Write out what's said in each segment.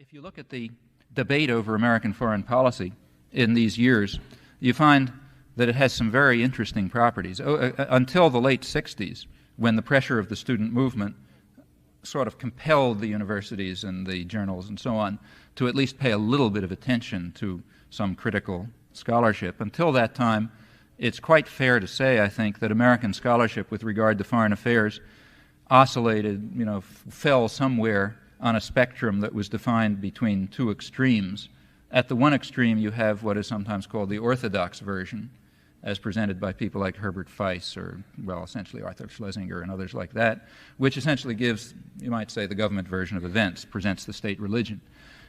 If you look at the debate over American foreign policy in these years, you find that it has some very interesting properties. Until the late 60s, when the pressure of the student movement sort of compelled the universities and the journals and so on to at least pay a little bit of attention to some critical scholarship. Until that time, it's quite fair to say, I think, that American scholarship with regard to foreign affairs oscillated, fell somewhere on a spectrum that was defined between two extremes. At the one extreme, you have what is sometimes called the orthodox version, as presented by people like Herbert Feiss or, essentially Arthur Schlesinger and others like that, which essentially gives, you might say, the government version of events, presents the state religion.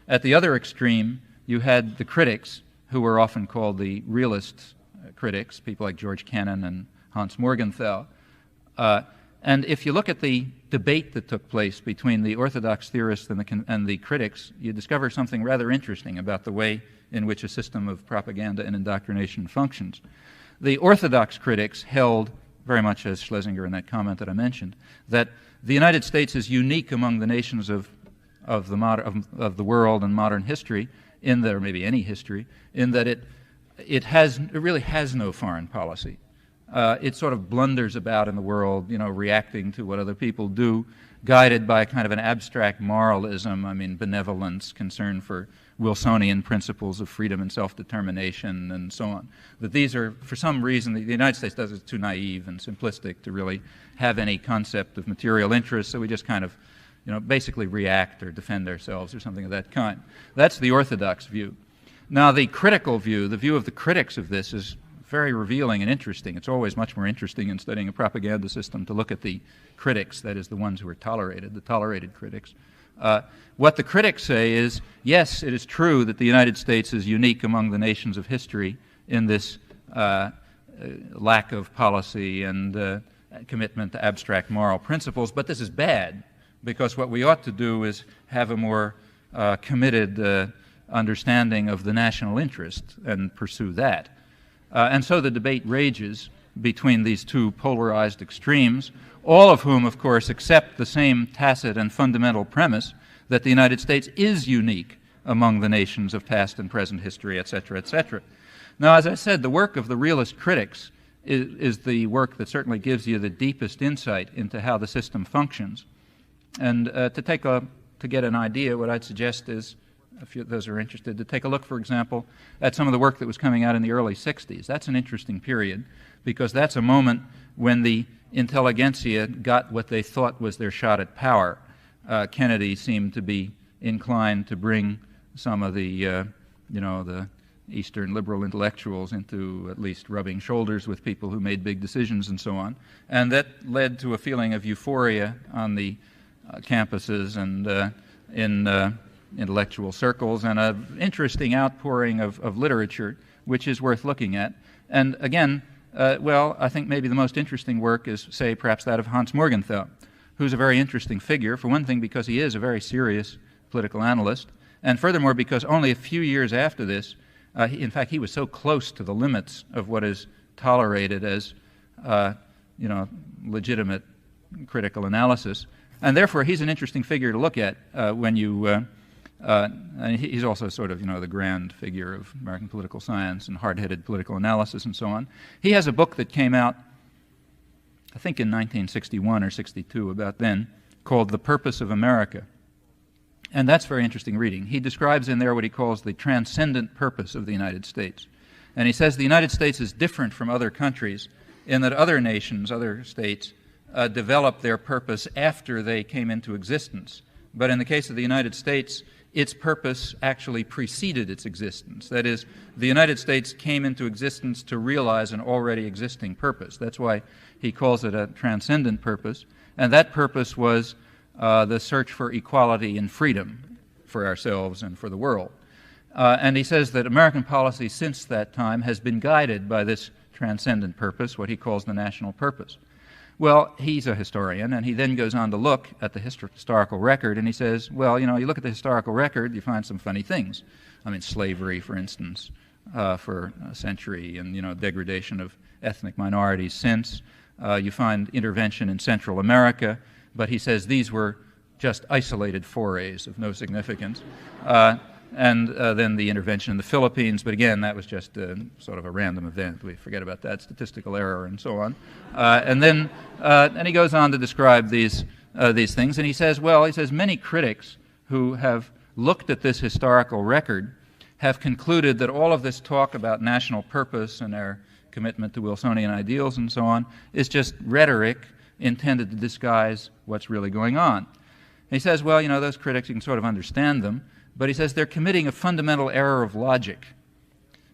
At the other extreme, you had the critics, who were often called the realist critics, people like George Kennan and Hans Morgenthau. And if you look at the debate that took place between the orthodox theorists and the critics, you discover something rather interesting about the way in which a system of propaganda and indoctrination functions. The orthodox critics held, very much as Schlesinger in that comment that I mentioned, that the United States is unique among the nations of the world and modern history, or maybe any history, in that it really has no foreign policy. It sort of blunders about in the world, reacting to what other people do, guided by kind of an abstract moralism, benevolence, concern for Wilsonian principles of freedom and self-determination and so on. That these are, for some reason, the United States does it too naive and simplistic to really have any concept of material interest, so we just kind of, basically react or defend ourselves or something of that kind. That's the orthodox view. Now, the critical view, the view of the critics of this, is very revealing and interesting. It's always much more interesting in studying a propaganda system to look at the critics, that is, the ones who are tolerated, the tolerated critics. What the critics say is, yes, it is true that the United States is unique among the nations of history in this lack of policy and commitment to abstract moral principles, but this is bad, because what we ought to do is have a more committed understanding of the national interest and pursue that. And so the debate rages between these two polarized extremes, all of whom, of course, accept the same tacit and fundamental premise that the United States is unique among the nations of past and present history, etc., etc. Now, as I said, the work of the realist critics is the work that certainly gives you the deepest insight into how the system functions. And to get an idea, what I'd suggest is, if those are interested, to take a look, for example, at some of the work that was coming out in the early 60s. That's an interesting period, because that's a moment when the intelligentsia got what they thought was their shot at power. Kennedy seemed to be inclined to bring some of the Eastern liberal intellectuals into at least rubbing shoulders with people who made big decisions and so on. And that led to a feeling of euphoria on the campuses and in intellectual circles, and an interesting outpouring of literature, which is worth looking at. And again, I think maybe the most interesting work is, say, perhaps that of Hans Morgenthau, who's a very interesting figure, for one thing because he is a very serious political analyst, and furthermore because only a few years after this, in fact, he was so close to the limits of what is tolerated as, legitimate critical analysis, and therefore he's an interesting figure to look at when you and he's also sort of, the grand figure of American political science and hard-headed political analysis and so on. He has a book that came out, I think in 1961 or 62, about then, called The Purpose of America. And that's very interesting reading. He describes in there what he calls the transcendent purpose of the United States. And he says the United States is different from other countries in that other nations, other states, developed their purpose after they came into existence. But in the case of the United States, its purpose actually preceded its existence. That is, the United States came into existence to realize an already existing purpose. That's why he calls it a transcendent purpose. And that purpose was the search for equality and freedom for ourselves and for the world. And he says that American policy since that time has been guided by this transcendent purpose, what he calls the national purpose. Well, he's a historian, and he then goes on to look at the historical record, and he says, you look at the historical record, you find some funny things. Slavery, for instance, for a century, and, degradation of ethnic minorities since. You find intervention in Central America, but he says these were just isolated forays of no significance. And then the intervention in the Philippines, but again, that was just sort of a random event. We forget about that, statistical error and so on. And he goes on to describe these things, and he says, many critics who have looked at this historical record have concluded that all of this talk about national purpose and our commitment to Wilsonian ideals and so on is just rhetoric intended to disguise what's really going on. And he says, those critics, you can sort of understand them, but he says they're committing a fundamental error of logic.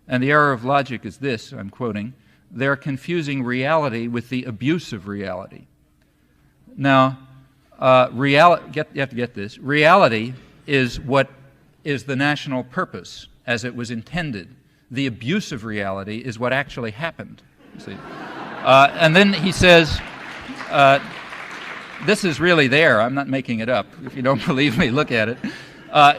And the error of logic is this, I'm quoting, they're confusing reality with the abuse of reality. Now, you have to get this. Reality is what is the national purpose as it was intended. The abuse of reality is what actually happened. See? And then he says, this is really there. I'm not making it up. If you don't believe me, look at it.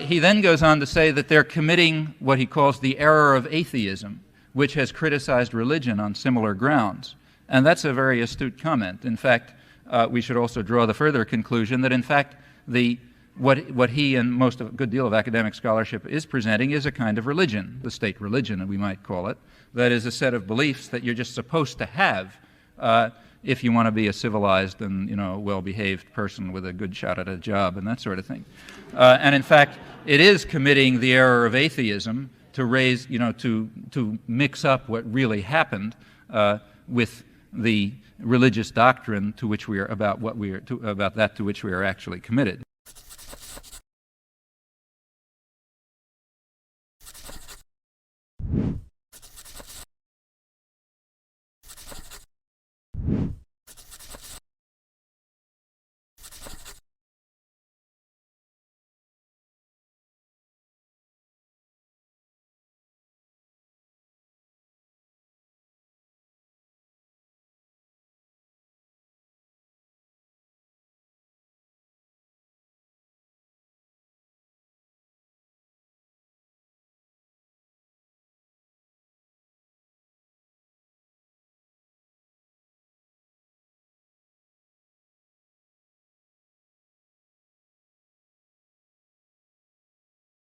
He then goes on to say that they're committing what he calls the error of atheism, which has criticized religion on similar grounds. And that's a very astute comment. In fact, we should also draw the further conclusion that, in fact, what he and a good deal of academic scholarship is presenting is a kind of religion, the state religion, we might call it. That is a set of beliefs that you're just supposed to have if you want to be a civilized and well-behaved person with a good shot at a job and that sort of thing. And in fact, it is committing the error of atheism to raise, to mix up what really happened with the religious doctrine to which we are about to which we are actually committed.